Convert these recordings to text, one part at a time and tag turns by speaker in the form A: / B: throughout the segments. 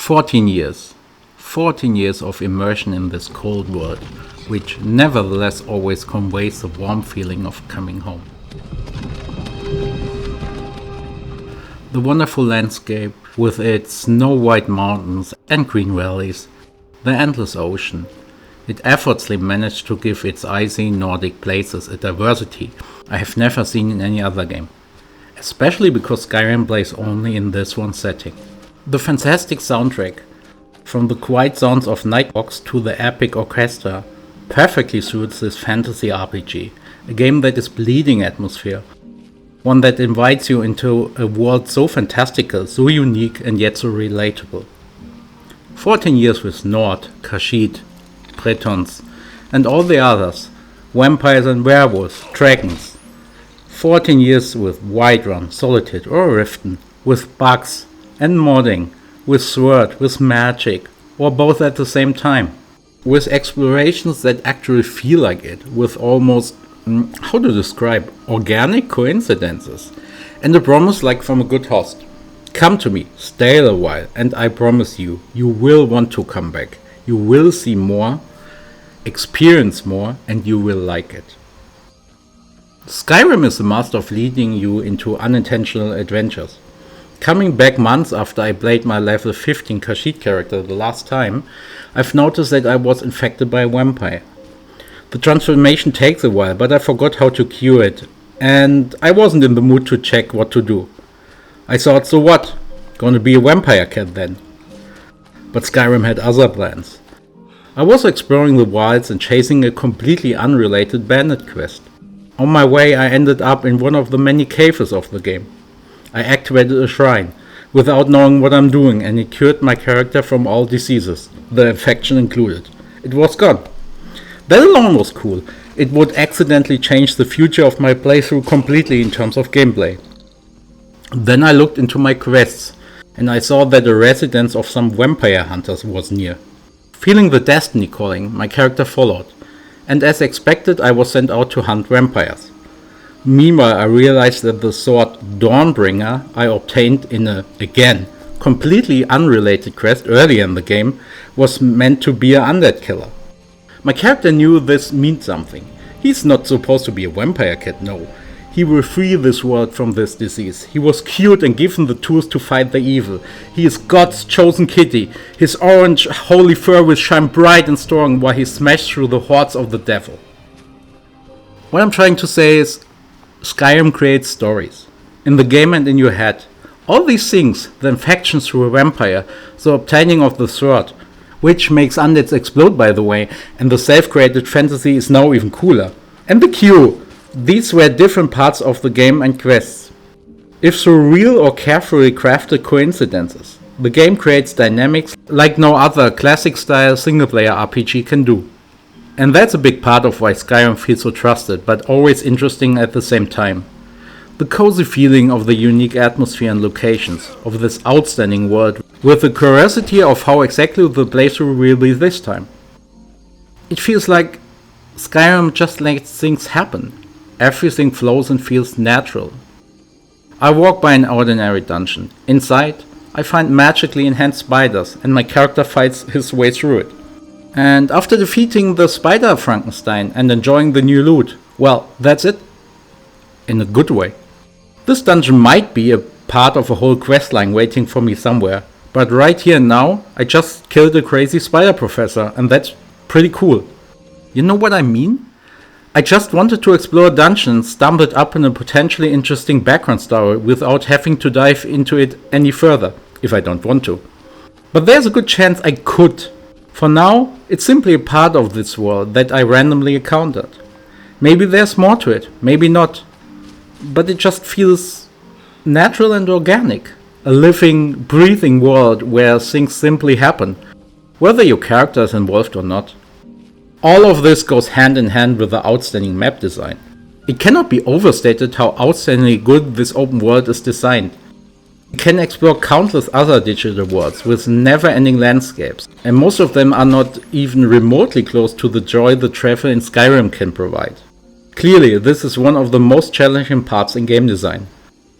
A: 14 years. 14 years of immersion in this cold world, which nevertheless always conveys the warm feeling of coming home. The wonderful landscape with its snow-white mountains and green valleys, the endless ocean. It effortlessly managed to give its icy Nordic places a diversity I have never seen in any other game, especially because Skyrim plays only in this one setting. The fantastic soundtrack, from the quiet sounds of Nightbox to the epic orchestra, perfectly suits this fantasy RPG, a game that is bleeding atmosphere, one that invites you into a world so fantastical, so unique and yet so relatable. 14 years with Nord, Khajiit, Bretons, and all the others, vampires and werewolves, dragons. 14 years with Whiterun, Solitude or Riften, with bugs and modding, with sword, with magic, or both at the same time. With explorations that actually feel like it, with almost, how to describe, organic coincidences. And a promise like from a good host. Come to me, stay a while, and I promise you, you will want to come back. You will see more, experience more, and you will like it. Skyrim is the master of leading you into unintentional adventures. Coming back months after I played my level 15 Khajiit character the last time, I've noticed that I was infected by a vampire. The transformation takes a while, but I forgot how to cure it, and I wasn't in the mood to check what to do. I thought, so what? Gonna be a vampire cat then. But Skyrim had other plans. I was exploring the wilds and chasing a completely unrelated bandit quest. On my way I ended up in one of the many caves of the game. I activated a shrine, without knowing what I'm doing, and it cured my character from all diseases, the infection included. It was gone. That alone was cool. It would accidentally change the future of my playthrough completely in terms of gameplay. Then I looked into my quests, and I saw that a residence of some vampire hunters was near. Feeling the destiny calling, my character followed, and as expected I was sent out to hunt vampires. Meanwhile I realized that the sword Dawnbringer I obtained in a, again, completely unrelated quest earlier in the game was meant to be an undead killer. My character knew this meant something. He's not supposed to be a vampire cat, no. He will free this world from this disease. He was cured and given the tools to fight the evil. He is God's chosen kitty. His orange holy fur will shine bright and strong while he smashed through the hordes of the devil. What I'm trying to say is, Skyrim creates stories. In the game and in your head. All these things, the infection through a vampire, the obtaining of the sword, which makes undeads explode by the way, and the self-created fantasy is now even cooler. And the queue. These were different parts of the game and quests. If through real or carefully crafted coincidences, the game creates dynamics like no other classic-style single-player RPG can do. And that's a big part of why Skyrim feels so trusted, but always interesting at the same time. The cozy feeling of the unique atmosphere and locations of this outstanding world, with the curiosity of how exactly the playthrough will be this time. It feels like Skyrim just lets things happen. Everything flows and feels natural. I walk by an ordinary dungeon. Inside, I find magically enhanced spiders, and my character fights his way through it. And after defeating the spider Frankenstein and enjoying the new loot, well, that's it. In a good way. This dungeon might be a part of a whole questline waiting for me somewhere, but right here and now, I just killed a crazy spider professor, and that's pretty cool. You know what I mean? I just wanted to explore a dungeon and stumbled up in a potentially interesting background story without having to dive into it any further, if I don't want to. But there's a good chance I could. For now, it's simply a part of this world that I randomly encountered. Maybe there's more to it, maybe not. But it just feels natural and organic. A living, breathing world where things simply happen, whether your character is involved or not. All of this goes hand in hand with the outstanding map design. It cannot be overstated how outstandingly good this open world is designed. You can explore countless other digital worlds with never-ending landscapes, and most of them are not even remotely close to the joy the travel in Skyrim can provide. Clearly, this is one of the most challenging parts in game design.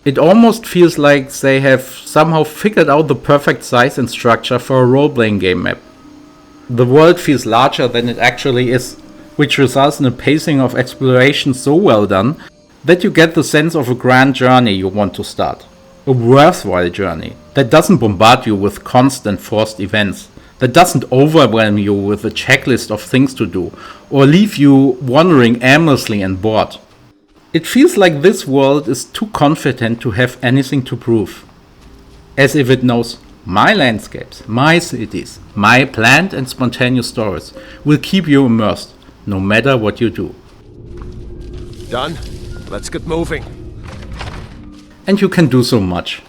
A: It almost feels like they have somehow figured out the perfect size and structure for a role-playing game map. The world feels larger than it actually is, which results in a pacing of exploration so well done that you get the sense of a grand journey you want to start. A worthwhile journey that doesn't bombard you with constant forced events, that doesn't overwhelm you with a checklist of things to do, or leave you wandering aimlessly and bored. It feels like this world is too confident to have anything to prove. As if it knows my landscapes, my cities, my planned and spontaneous stories will keep you immersed, no matter what you do.
B: Done? Let's get moving.
A: And you can do so much.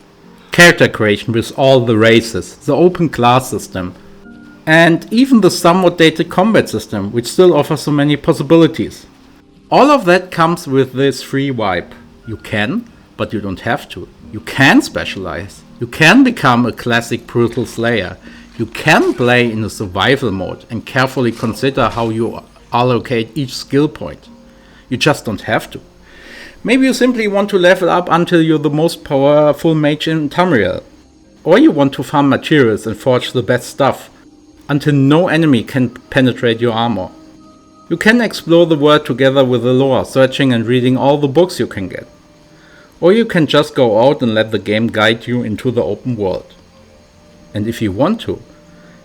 A: Character creation with all the races, the open class system, and even the somewhat dated combat system, which still offers so many possibilities. All of that comes with this free vibe. You can, but you don't have to. You can specialize. You can become a classic brutal slayer. You can play in a survival mode and carefully consider how you allocate each skill point. You just don't have to. Maybe you simply want to level up until you're the most powerful mage in Tamriel. Or you want to farm materials and forge the best stuff, until no enemy can penetrate your armor. You can explore the world together with the lore, searching and reading all the books you can get. Or you can just go out and let the game guide you into the open world. And if you want to,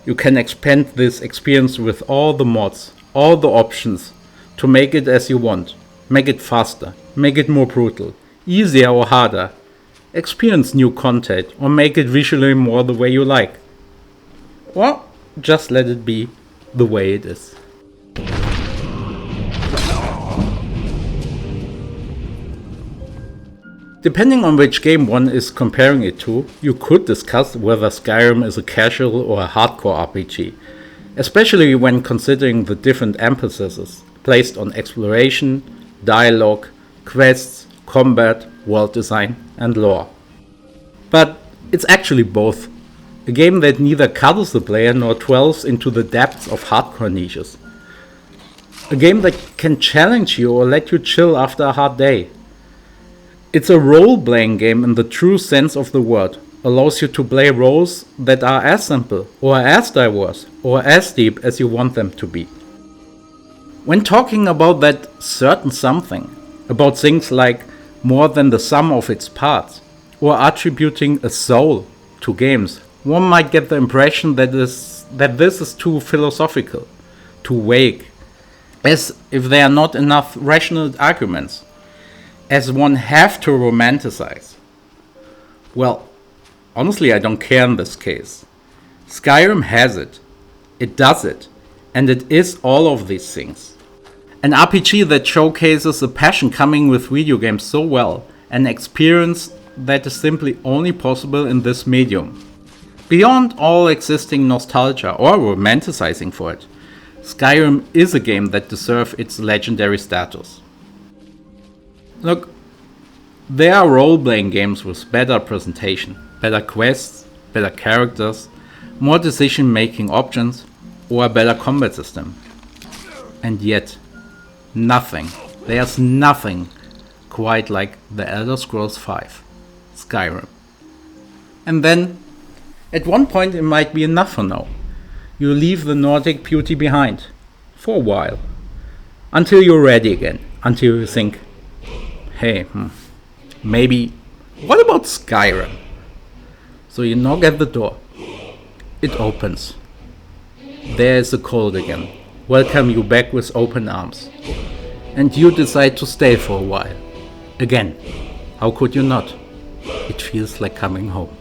A: you can expand this experience with all the mods, all the options, to make it as you want. Make it faster, make it more brutal, easier or harder. Experience new content or make it visually more the way you like. Or just let it be the way it is. Depending on which game one is comparing it to, you could discuss whether Skyrim is a casual or a hardcore RPG, especially when considering the different emphases placed on exploration, dialogue, quests, combat, world design, and lore. But it's actually both. A game that neither cuddles the player nor dwells into the depths of hardcore niches. A game that can challenge you or let you chill after a hard day. It's a role-playing game in the true sense of the word. Allows you to play roles that are as simple, or as diverse, or as deep as you want them to be. When talking about that certain something, about things like more than the sum of its parts, or attributing a soul to games, one might get the impression that this is too philosophical, too vague, as if there are not enough rational arguments, as one have to romanticize. Well, honestly, I don't care in this case. Skyrim has it, it does it, and it is all of these things. An RPG that showcases the passion coming with video games so well, an experience that is simply only possible in this medium. Beyond all existing nostalgia or romanticizing for it, Skyrim is a game that deserves its legendary status. Look, there are role-playing games with better presentation, better quests, better characters, more decision-making options, or a better combat system. And yet, there's nothing quite like The Elder Scrolls V, Skyrim. And then, at one point it might be enough for now. You leave the Nordic beauty behind, for a while. Until you're ready again, until you think, hey, maybe, what about Skyrim? So you knock at the door. It opens. There is the cold again. Welcome you back with open arms. And you decide to stay for a while. Again, how could you not? It feels like coming home.